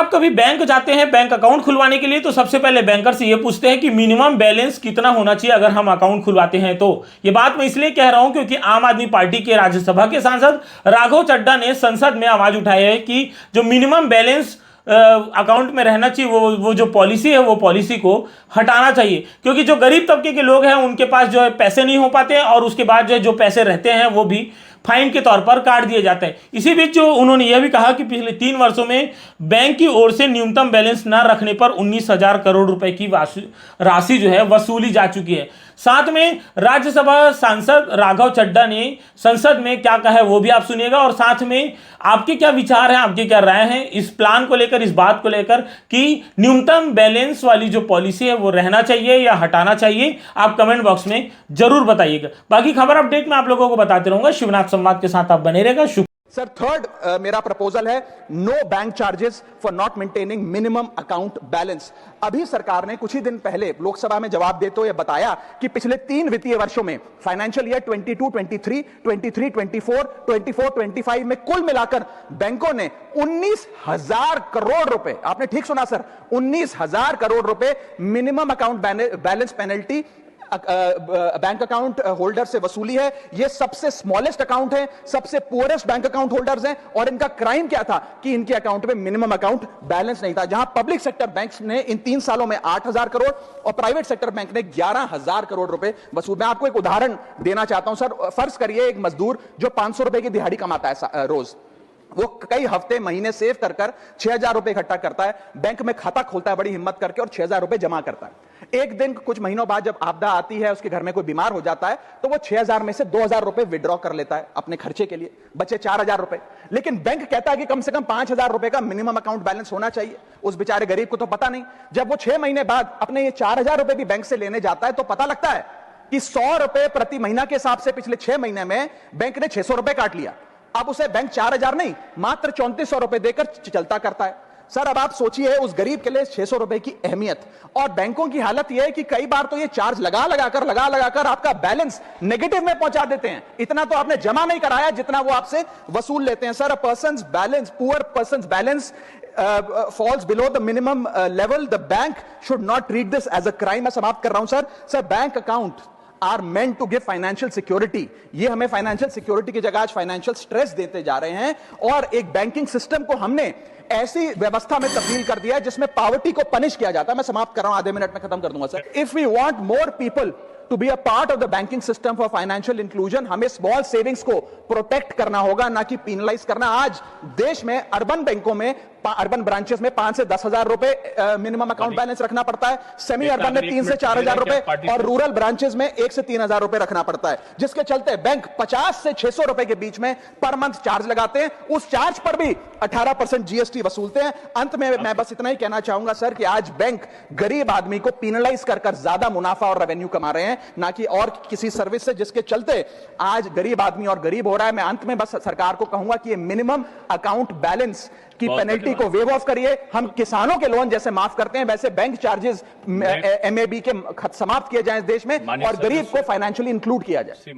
आप कभी बैंक जाते हैं बैंक अकाउंट खुलवाने के लिए तो सबसे पहले बैंकर से ये पूछते हैं कि मिनिमम बैलेंस कितना होना चाहिए अगर हम अकाउंट खुलवाते हैं तो। ये बात मैं इसलिए कह रहा हूं क्योंकि आम आदमी पार्टी के राज्यसभा के सांसद राघव चड्ढा ने संसद में आवाज उठाई है कि जो मिनिमम बैलेंस अकाउंट में रहना चाहिए वो जो पॉलिसी है वो पॉलिसी को हटाना चाहिए, क्योंकि जो गरीब तबके के लोग हैं उनके पास जो है पैसे नहीं हो पाते हैं और उसके बाद जो पैसे रहते हैं वो भी फाइन के तौर पर काट दिए जाते हैं। इसी बीच जो उन्होंने यह भी कहा कि पिछले 3 वर्षों में बैंक की ओर से न्यूनतम बैलेंस न रखने पर 19,000 करोड़ रुपए की राशि जो है वसूली जा चुकी है। साथ में राज्यसभा सांसद राघव चड्ढा ने संसद में क्या कहा है वो भी आप सुनिएगा, और साथ में आपके क्या विचार हैं, आपकी क्या राय है इस प्लान को लेकर, इस बात को लेकर कि न्यूनतम बैलेंस वाली जो पॉलिसी है वो रहना चाहिए या हटाना चाहिए, आप कमेंट बॉक्स में जरूर बताइएगा। बाकी खबर अपडेट में आप लोगों को बताते रहूंगा। शिवनाथ संवाद के साथ आप बने रहेगा। सर थर्ड मेरा प्रपोजल है no bank charges for not maintaining minimum account balance. अभी सरकार ने कुछ ही दिन पहले लोकसभा में जवाब देते हुए बताया कि पिछले 3 वित्तीय वर्षों में फाइनेंशियल ईयर 22-23, 23-24, 24-25 में कुल मिलाकर बैंकों ने 19,000 करोड़ रुपए, आपने ठीक सुना सर, 19,000 करोड़ रुपए minimum account balance penalty bank account holder से वसूली है। ये सबसे स्मॉलेस्ट अकाउंट है, सबसे पुअरेस्ट बैंक अकाउंट होल्डर्स हैं, और इनका क्राइम क्या था कि इनके अकाउंट में मिनिमम अकाउंट बैलेंस नहीं था। जहां पब्लिक सेक्टर बैंक्स ने इन 3 सालों में 8,000 करोड़ और प्राइवेट सेक्टर बैंक ने 11,000 करोड़ रुपए वसूल। मैं आपको एक उदाहरण देना चाहता हूं सर। फर्ज करिए एक मजदूर जो 500 रुपए की दिहाड़ी कमाता है रोज, वो कई हफ्ते महीने सेव कर 6,000 रुपए इकट्ठा करता है, बैंक में खाता खोलता है बड़ी हिम्मत करके और 6,000 रुपए जमा करता है। एक दिन कुछ महीनों बाद जब आपदा आती है, उसके घर में कोई बीमार हो जाता है, तो वो 6,000 में से 2,000 रुपए विड्रॉ कर लेता है अपने खर्चे के लिए, बचे 4,000 रुपए। लेकिन बैंक कहता है कि कम से कम 5,000 रुपए का मिनिमम अकाउंट बैलेंस होना चाहिए। उस बेचारे गरीब को तो पता नहीं। जब वो 6 महीने बाद अपने ये 4,000 रुपए भी बैंक से लेने जाता है तो पता लगता है कि 100 रुपए प्रति महीना के हिसाब से पिछले 6 महीने में बैंक ने 600 रुपए काट लिया। अब उसे बैंक 4,000 नहीं मात्र 3,400 रुपए देकर चलता करता है। सर अब आप सोचिए उस गरीब के लिए 600 रुपए की अहमियत। और बैंकों की हालत यह है कि कई बार तो ये चार्ज लगा लगाकर आपका बैलेंस नेगेटिव में पहुंचा देते हैं। इतना तो आपने जमा नहीं कराया जितना वो आपसे वसूल लेते हैं। Sir, poor persons balance falls below the minimum level, the bank should not treat this as a crime। मैं समाप्त कर रहा हूं sir. Bank account are meant to give financial security. ये हमें फाइनेंशियल सिक्योरिटी की जगह आज फाइनेंशियल स्ट्रेस देते जा रहे हैं, और एक बैंकिंग सिस्टम को हमने ऐसी व्यवस्था में तब्दील कर दिया है जिसमें पॉवर्टी को पनिश किया जाता है। मैं समाप्त कर रहा हूं, आधे मिनट में खत्म कर दूंगा sir. If we want more people to be a part of the banking system for financial inclusion, हमें स्मॉल सेविंग्स को प्रोटेक्ट करना होगा, ना कि पेनलाइज करना। आज देश में अर्बन बैंकों में, अर्बन ब्रांचेस में 5 से 10,000 रुपए मिनिमम अकाउंट बैलेंस रखना पड़ता है, सेमी अर्बन में 3 से 4,000 रुपए, और रूरल ब्रांचेस में 1 से 3,000 रुपए रखना पड़ता है, जिसके चलते बैंक 50 से 600 रुपए के बीच में पर मंथ चार्ज लगाते हैं। उस चार्ज पर भी 18% जीएसटी वसूलते हैं। अंत में मैं बस इतना ही कहना चाहूंगा सर कि आज बैंक गरीब आदमी को पेनलाइज कर ज्यादा मुनाफा और रेवेन्यू कमा रहे हैं, ना कि और किसी सर्विस से, जिसके चलते आज गरीब आदमी और गरीब हो रहा है। मैं अंत में बस सरकार को कहूंगा कि ये मिनिमम अकाउंट बैलेंस की पेनल्टी को वेव ऑफ करिए। हम किसानों के लोन जैसे माफ करते हैं वैसे बैंक चार्जेस एमएबी के समाप्त किए जाएं इस देश में, और गरीब को फाइनेंशियली इंक्लूड किया जाए।